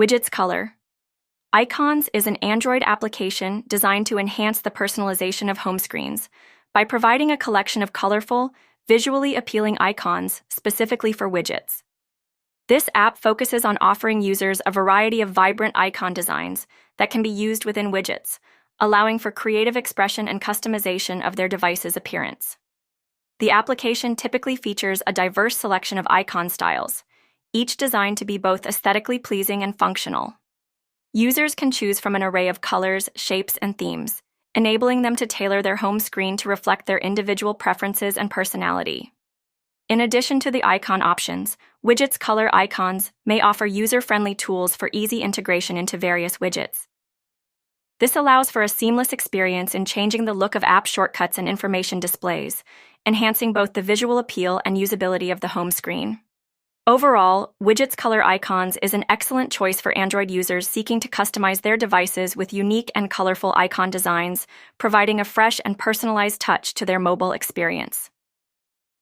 Widgets Color Icons is an Android application designed to enhance the personalization of home screens by providing a collection of colorful, visually appealing icons specifically for widgets. This app focuses on offering users a variety of vibrant icon designs that can be used within widgets, allowing for creative expression and customization of their device's appearance. The application typically features a diverse selection of icon styles, each designed to be both aesthetically pleasing and functional. Users can choose from an array of colors, shapes, and themes, enabling them to tailor their home screen to reflect their individual preferences and personality. In addition to the icon options, Widgets Color Icons may offer user-friendly tools for easy integration into various widgets. This allows for a seamless experience in changing the look of app shortcuts and information displays, enhancing both the visual appeal and usability of the home screen. Overall, Widgets Color Icons is an excellent choice for Android users seeking to customize their devices with unique and colorful icon designs, providing a fresh and personalized touch to their mobile experience.